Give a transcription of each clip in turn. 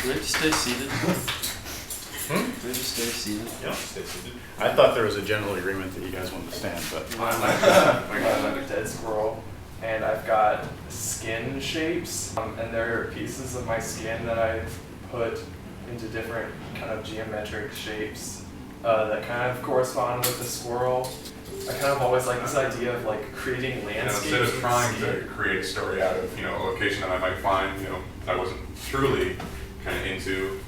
we have to stay seated? Do we have to stay seated? Yeah, stay seated. I thought there was a general agreement that you guys wanted to stand, but I got like a dead squirrel, and I've got skin shapes, and there are pieces of my skin that I've put into different kind of geometric shapes that kind of correspond with the squirrel. I kind of always like this idea of like creating landscapes. Instead of trying to create a story out of, a location that I might find, I wasn't truly kind of into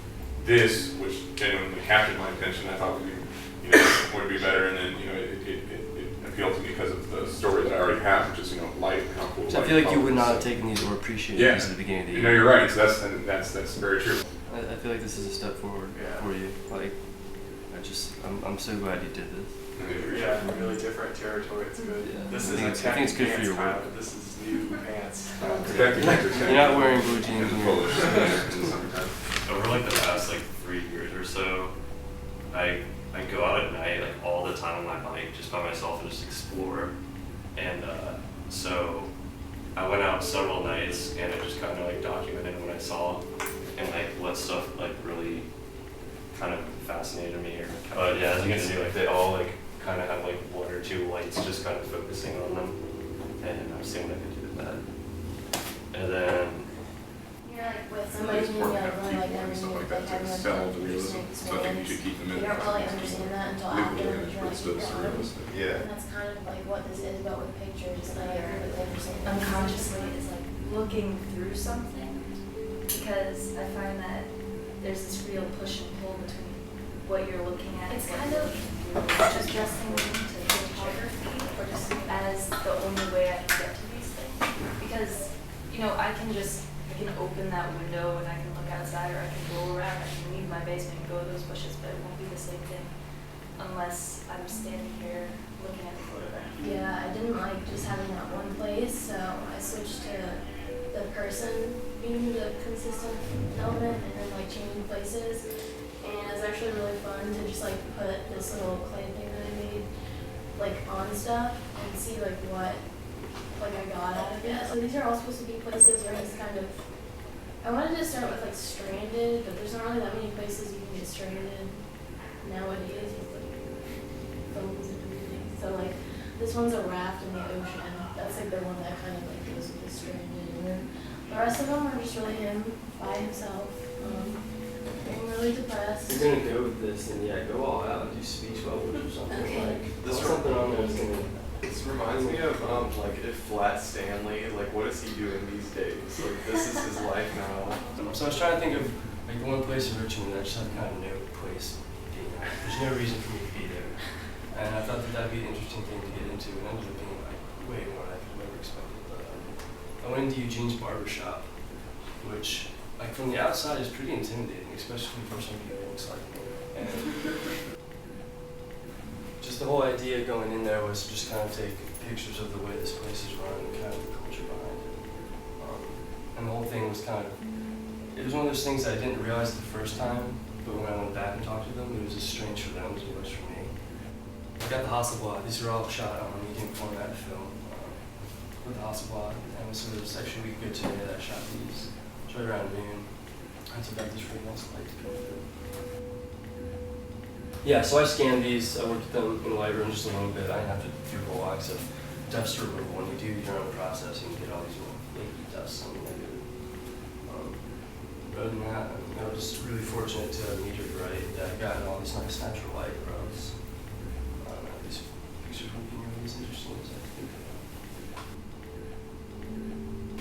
this, which genuinely captured my attention. I thought would be better, and then it appealed to me because of the story that I already have, which is light and how cool. So I feel like you would not have taken these or appreciated these at the beginning of the year. No, you're right. So that's very true. I feel like this is a step forward for you. Like, I'm so glad you did this. Yeah, really different territory. It's good. Yeah. This I is think it's good for your work. This is new pants. You're not wearing blue jeans in your Over like the past 3 years or so, I go out at night all the time on my bike just by myself and just explore. And so I went out several nights and I just kind of documented what I saw and what stuff really kind of fascinated me. But yeah, as you can see, they all kind of have one or two lights just kind of focusing on them, and I'm seeing what I can do with that. And then you're with somebody who really never Stuff knew like that that they to had sell an the realism. interesting So I think you experience. should keep them in. You don't really understand that until after you're It's still surrealistic. Yeah. And that's kind of what this is, but with pictures, unconsciously is looking through something, because I find that there's this real push and pull between what you're looking at. It's kind of just dressing into photography, or just as the only way I can get to these things, because I can open that window and I can look outside, or I can go around, I can leave my basement and go to those bushes, but it won't be the same thing unless I'm standing here looking at the photograph. Yeah, I didn't like just having that one place, so I switched to the person being the consistent element and then changing places. And it was actually really fun to just put this little clay thing that I made on stuff and see what I got out of it. So these are all supposed to be places where it's kind of, I wanted to start with stranded, but there's not really that many places you can get stranded nowadays with phones and everything. So this one's a raft in the ocean. That's the one that kind of goes with the stranded. And then the rest of them are just really him by himself, being really depressed. If you're gonna go with this, then go all out and do speech bubbles or something. Okay. There's something on there that's gonna. This reminds me of if Flat Stanley, what is he doing these days? This is his life now. So I was trying to think of the one place in Richmond that I just had kind of no place being at. There's no reason for me to be there. And I thought that that'd be an interesting thing to get into, and it ended up being way more than I could have ever expected. But I went into Eugene's barbershop, which from the outside is pretty intimidating, especially for somebody who looks like me. And just the whole idea going in there was to just kind of take pictures of the way this place is run and kind of the culture behind it. And the whole thing was it was one of those things that I didn't realize the first time, but when I went back and talked to them, it was as strange for them as it was for me. I got the Hasselblad. These are all shot on a medium format film with the Hasselblad, and so it was actually good to me that I shot these. It's right around noon, and so got this really nice light to go through. Yeah, so I scanned these. I worked with them in Lightroom just a little bit. I didn't have to do a whole lot except dust removal. When you do your own process, you can get all these little flaky dusts on the negative. Other than that, I was just really fortunate to meet her right. I got all this nice natural light, or else these pictures wouldn't be nearly as interesting as I think they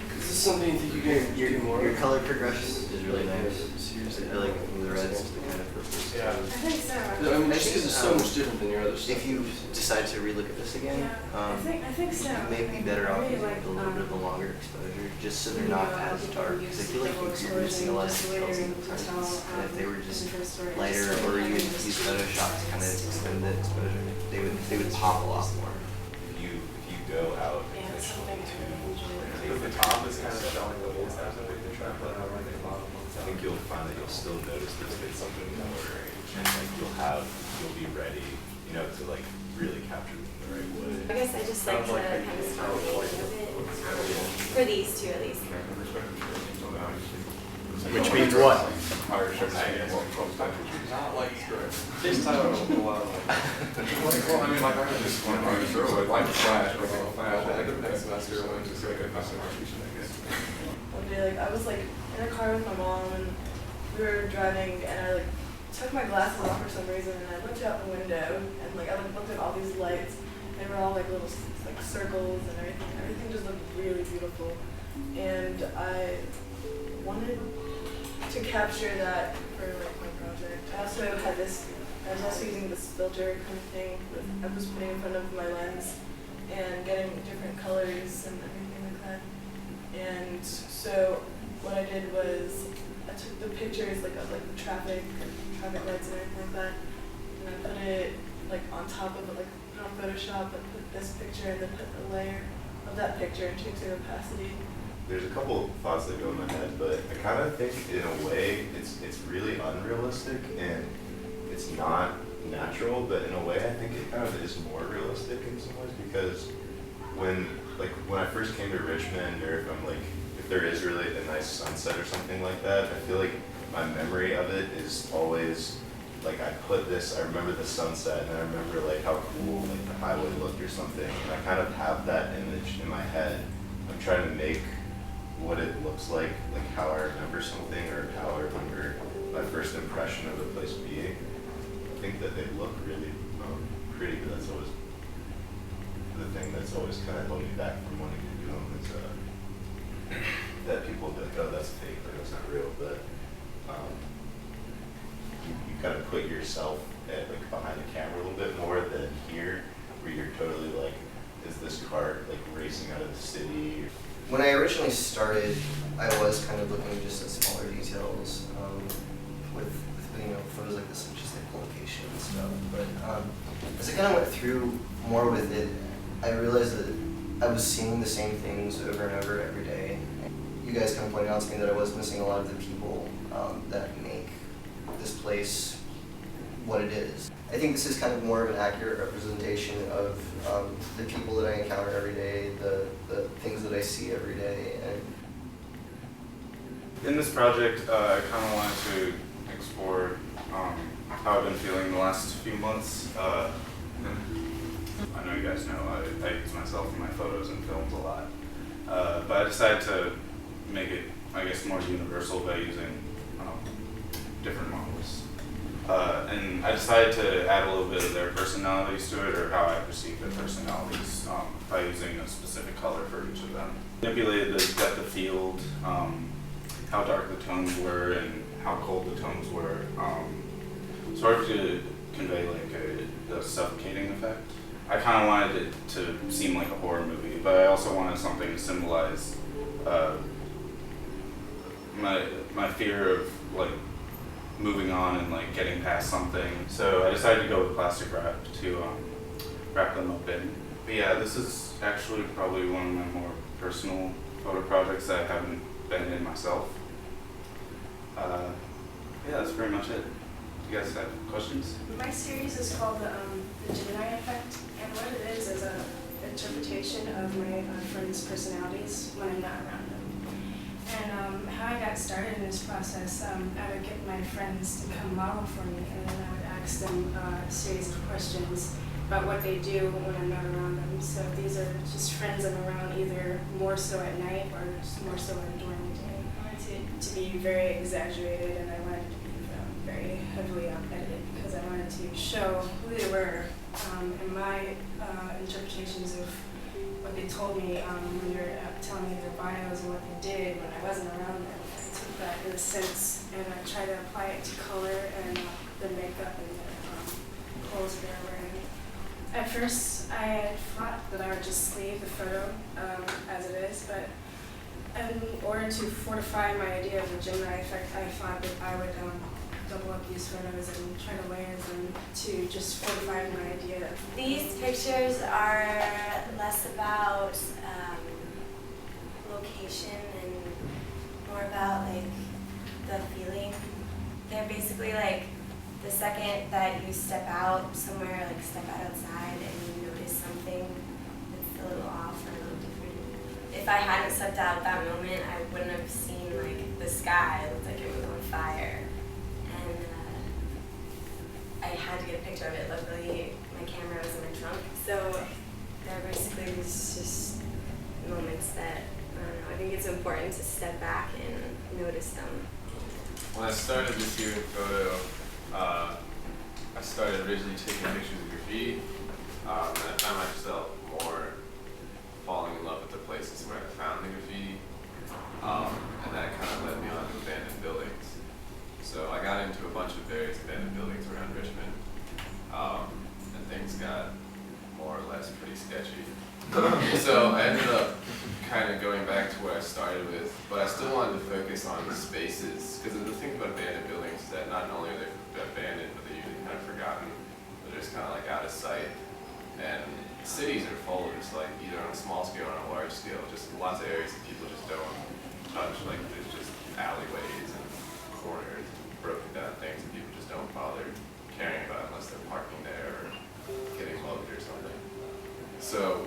are. Is this something you think you can do more? Your color progression is really nice. Seriously, I feel like from the reds to the kind of purples. Yeah. I think so. I mean, just because it's so much different than your other stuff. If you decide to relook at this again, I think so. you may be better off using a little bit of a longer exposure, just so they're not as dark. Because I feel like you're missing a lot of details in the presence. And if they were just lighter, or you would use Photoshop to kind of extend the exposure, they would pop a lot more. If you go out intentionally But the top is kind of showing what is happening. I think you'll find that you'll still notice there's been something more, and you'll be ready, to really capture the right way. I guess I just like to have a spontaneity of it, for these two at least. which means what? Higher shift and what comes down. Not like Takes time a while. Well, I mean, like, I just went on through it, like Flash, like a Flash, like next semester, I went to see like a custom execution, I guess. One day, like I was like in a car with my mom and we were driving and I like took my glasses off for some reason and I looked out the window and like I like looked at all these lights. They were all like little like circles and everything. Everything just looked really beautiful. And I wanted to capture that for like my project. I also had this. I was also using this filter kind of thing. I was putting in front of my lens and getting different colors and everything like that. And so what I did was I took the pictures like of like the traffic lights and everything like that, and I put it like on top of it, like put it on Photoshop and put this picture and then put the layer of that picture and change the opacity. There's a couple thoughts that go in my head, but I kind of think in a way it's really unrealistic and it's not natural, but in a way I think it kind of is more realistic in some ways because when I first came to Richmond, or if there is really a nice sunset or something like that, I feel like my memory of it is always like I remember the sunset and I remember like how cool like the highway looked or something, and I kind of have that image in my head. I'm trying to make what it looks like how I remember something or how I remember my first impression of the place being. I think that they look really pretty, but that's always the thing that's always kind of held me back from wanting to do them is that people be like, oh, that's fake, like that's not real, but you kind of put yourself like behind the camera a little bit more than here, where you're totally like, is this cart like racing out of the city? When I originally started, I was kind of looking just at smaller details with photos like this, just like location and stuff. But as I kind of went through more with it, I realized that I was seeing the same things over and over every day. You guys kind of pointed out to me that I was missing a lot of the people that make this place what it is. I think this is kind of more of an accurate representation of the people that I encounter every day, the things that I see every day. And in this project, I kind of wanted to explore how I've been feeling the last few months. I know you guys know I use myself in my photos and films a lot, but I decided to make it, I guess, more universal by using different models. And I decided to add a little bit of their personalities to it, or how I perceive their personalities, by using a specific color for each of them. Manipulated the depth of field, how dark the tones were, and how cold the tones were, sort of to convey like a suffocating effect. I kind of wanted it to seem like a horror movie, but I also wanted something to symbolize my fear of like moving on and like getting past something. So I decided to go with plastic wrap to wrap them up in. But yeah, this is actually probably one of my more personal photo projects that I haven't been in myself. Yeah, that's pretty much it. Do you guys have questions? My series is called the Gemini Effect, and what it is an interpretation of my friends' personalities when I'm not around them. And how I got started in this process, I would get my friends to come model for me, and then I would ask them a series of questions about what they do when I'm not around them. So these are just friends I'm around, either more so at night or just more so during the day. I wanted it to be very exaggerated, and I wanted it to be very heavily edited because I wanted to show who they were, and my interpretations of what they told me when they were telling me their bios and what they did when I wasn't around them. I took that in a sense and I tried to apply it to color and the makeup and the clothes they were wearing. At first, I had thought that I would just leave the photo as it is, but in order to fortify my idea of the Gemini effect, I thought that I would double up these photos and try to layer them to just fortify my idea. These pictures are less about location and more about like the feeling. They're basically like the second that you step out somewhere, like step out outside and you notice something that's a little off or a little different. If I hadn't stepped out that moment, I wouldn't have seen like the sky. It looked like it was on fire. I had to get a picture of it. Luckily, my camera was in my trunk. So there are basically these just moments that, I don't know, I think it's important to step back and notice them. When I started this year in photo, I started originally taking pictures of graffiti, and I found myself more falling in love with the places where I found the graffiti, and that kind of led me on to abandoned buildings. So I got into a bunch of various abandoned buildings around Richmond, and things got more or less pretty sketchy. So I ended up kind of going back to where I started with, but I still wanted to focus on spaces, because the thing about abandoned buildings is that not only are they abandoned, but they're usually kind of forgotten, they're just kind of like out of sight. And cities are full of just like, either on a small scale or on a large scale, just lots of areas that people just don't touch. Like there's just alleyways and corners and broken down things that people just don't bother caring about unless they're parking there or getting mugged or something. So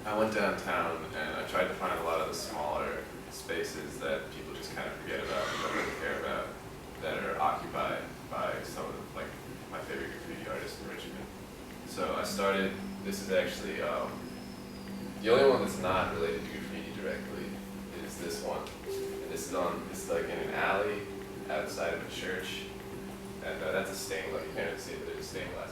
I went downtown and I tried to find a lot of the smaller spaces that people just kind of forget about and don't really care about, that are occupied by some of the, like my favorite graffiti artists in Richmond. So I started, this is actually, the only one that's not related to graffiti directly is this one. And this is like in an alley outside of a church. And that's a stained glass, you can't really see it, but there's a stained glass